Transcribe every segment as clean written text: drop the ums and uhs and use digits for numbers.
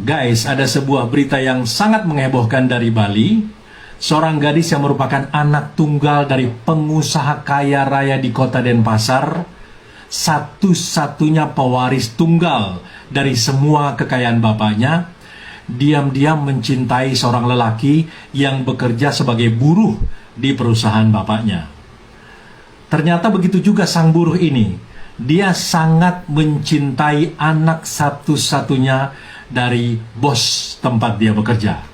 Guys, ada sebuah berita yang sangat menghebohkan dari Bali. Seorang gadis yang merupakan anak tunggal dari pengusaha kaya raya di kota Denpasar, satu-satunya pewaris tunggal dari semua kekayaan bapaknya, diam-diam mencintai seorang lelaki yang bekerja sebagai buruh di perusahaan bapaknya. Ternyata begitu juga sang buruh ini. Dia sangat mencintai anak satu-satunya dari bos tempat dia bekerja.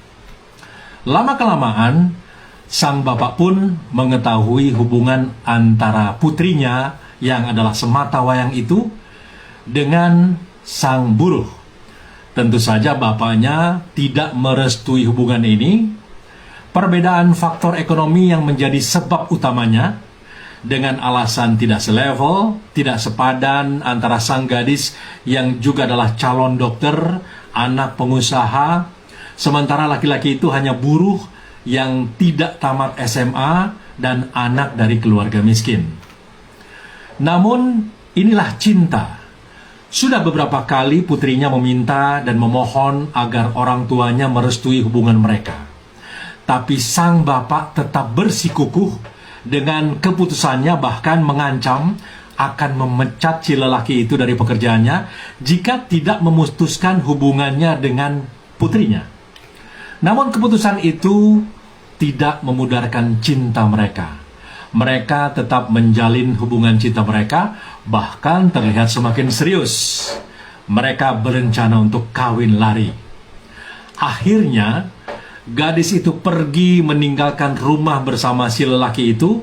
Lama-kelamaan, sang bapak pun mengetahui hubungan antara putrinya yang adalah semata wayang itu dengan sang buruh. Tentu saja bapaknya tidak merestui hubungan ini. Perbedaan faktor ekonomi yang menjadi sebab utamanya, dengan alasan tidak selevel, tidak sepadan antara sang gadis yang juga adalah calon dokter, anak pengusaha, sementara laki-laki itu hanya buruh yang tidak tamat SMA dan anak dari keluarga miskin. Namun inilah cinta. Sudah beberapa kali putrinya meminta dan memohon agar orang tuanya merestui hubungan mereka. Tapi sang bapak tetap bersikukuh dengan keputusannya, bahkan mengancam akan memecat si lelaki itu dari pekerjaannya jika tidak memutuskan hubungannya dengan putrinya. Namun keputusan itu tidak memudarkan cinta mereka. Mereka tetap menjalin hubungan cinta mereka, bahkan terlihat semakin serius. Mereka berencana untuk kawin lari. Akhirnya, gadis itu pergi meninggalkan rumah bersama si lelaki itu,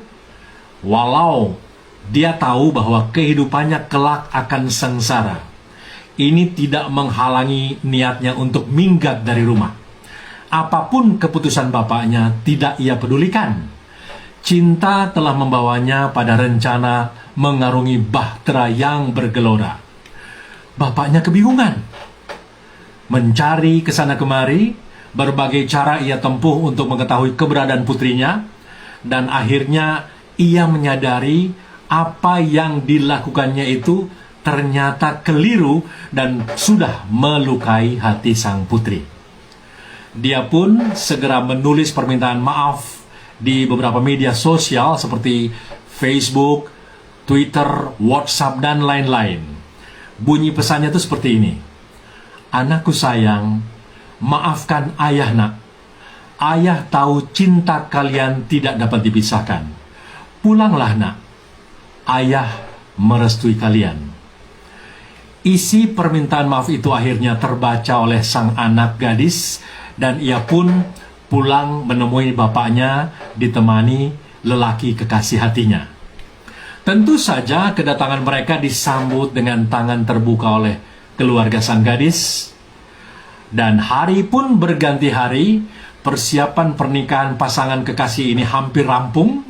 walau dia tahu bahwa kehidupannya kelak akan sengsara. Ini tidak menghalangi niatnya untuk minggat dari rumah. Apapun keputusan bapaknya tidak ia pedulikan. Cinta telah membawanya pada rencana mengarungi bahtera yang bergelora. Bapaknya kebingungan. Mencari kesana kemari, berbagai cara ia tempuh untuk mengetahui keberadaan putrinya, dan akhirnya ia menyadari apa yang dilakukannya itu ternyata keliru dan sudah melukai hati sang putri. Dia pun segera menulis permintaan maaf di beberapa media sosial seperti Facebook, Twitter, WhatsApp, dan lain-lain. Bunyi pesannya itu seperti ini. Anakku sayang, maafkan ayah nak. Ayah tahu cinta kalian tidak dapat dipisahkan. Pulanglah nak. Ayah merestui kalian. Isi permintaan maaf itu akhirnya terbaca oleh sang anak gadis, dan ia pun pulang menemui bapaknya ditemani lelaki kekasih hatinya. Tentu saja kedatangan mereka disambut dengan tangan terbuka oleh keluarga sang gadis. Dan hari pun berganti hari, persiapan pernikahan pasangan kekasih ini hampir rampung.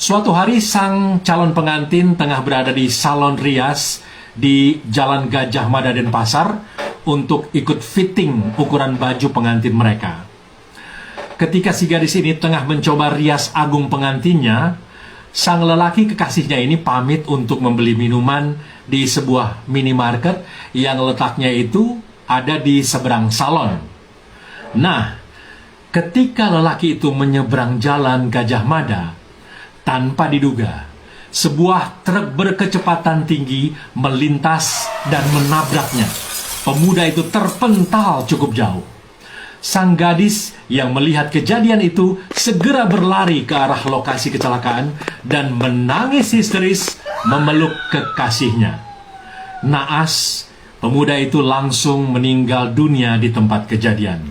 Suatu hari sang calon pengantin tengah berada di salon rias di Jalan Gajah Mada Denpasar untuk ikut fitting ukuran baju pengantin mereka. Ketika si gadis ini tengah mencoba rias agung pengantinnya, sang lelaki kekasihnya ini pamit untuk membeli minuman di sebuah minimarket yang letaknya itu ada di seberang salon. Nah, ketika lelaki itu menyeberang jalan Gajah Mada, tanpa diduga, sebuah truk berkecepatan tinggi melintas dan menabraknya. Pemuda itu terpental cukup jauh. Sang gadis yang melihat kejadian itu segera berlari ke arah lokasi kecelakaan dan menangis histeris memeluk kekasihnya. Naas, pemuda itu langsung meninggal dunia di tempat kejadian.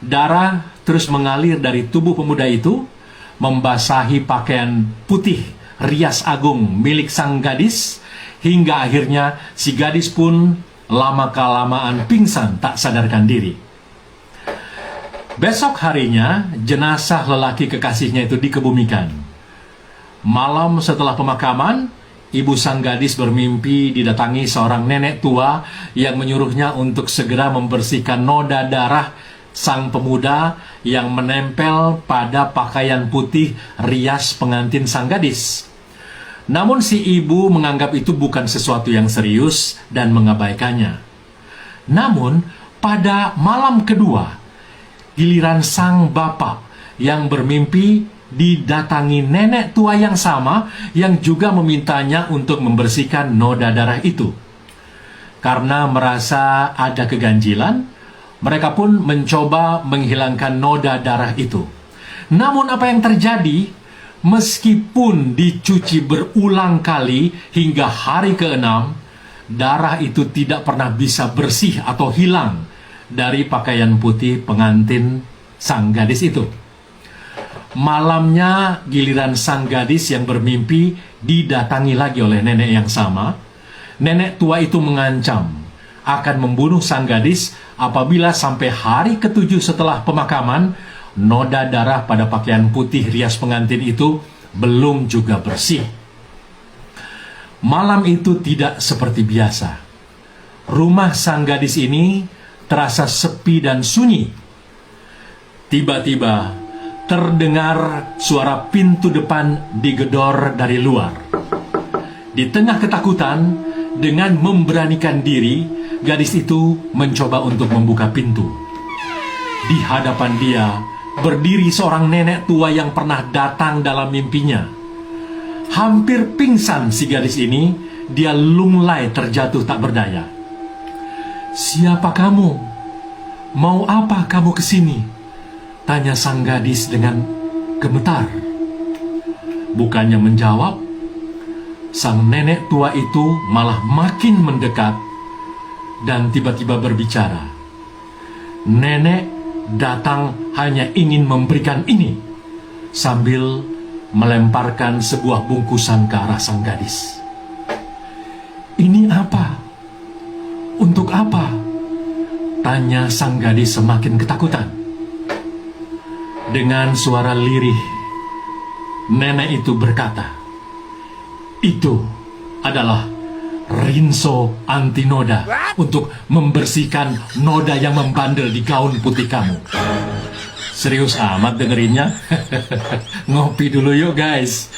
Darah terus mengalir dari tubuh pemuda itu, membasahi pakaian putih rias agung milik sang gadis, hingga akhirnya si gadis pun lama-kelamaan pingsan tak sadarkan diri. Besok harinya, jenazah lelaki kekasihnya itu dikebumikan. Malam setelah pemakaman, ibu sang gadis bermimpi didatangi seorang nenek tua yang menyuruhnya untuk segera membersihkan noda darah sang pemuda yang menempel pada pakaian putih rias pengantin sang gadis. Namun si ibu menganggap itu bukan sesuatu yang serius dan mengabaikannya. Namun, Pada malam kedua, giliran sang bapak yang bermimpi didatangi nenek tua yang sama yang juga memintanya untuk membersihkan noda darah itu. Karena merasa ada keganjilan, mereka pun mencoba menghilangkan noda darah itu. Namun apa yang terjadi? Meskipun dicuci berulang kali hingga hari ke-6, darah itu tidak pernah bisa bersih atau hilang dari pakaian putih pengantin sang gadis itu. Malamnya giliran sang gadis yang bermimpi didatangi lagi oleh nenek yang sama. Nenek tua itu mengancam akan membunuh sang gadis apabila sampai hari ke-7 setelah pemakaman, noda darah pada pakaian putih rias pengantin itu belum juga bersih. Malam itu tidak seperti biasa. Rumah sang gadis ini terasa sepi dan sunyi. Tiba-tiba terdengar suara pintu depan digedor dari luar. Di tengah ketakutan, dengan memberanikan diri, gadis itu mencoba untuk membuka pintu. Di hadapan dia berdiri seorang nenek tua yang pernah datang dalam mimpinya. Hampir pingsan si gadis ini, dia lunglai terjatuh tak berdaya. "Siapa kamu? Mau apa kamu ke sini?" tanya sang gadis dengan gemetar. Bukannya menjawab, sang nenek tua itu malah makin mendekat dan tiba-tiba berbicara. Nenek datang hanya ingin memberikan ini, sambil melemparkan sebuah bungkusan ke arah sang gadis. "Ini apa? Untuk apa?" tanya sang gadis semakin ketakutan. Dengan suara lirih, nenek itu berkata, "Itu adalah rinso anti noda untuk membersihkan noda yang membandel di gaun putih kamu." Serius amat dengerinnya? Ngopi dulu yuk guys.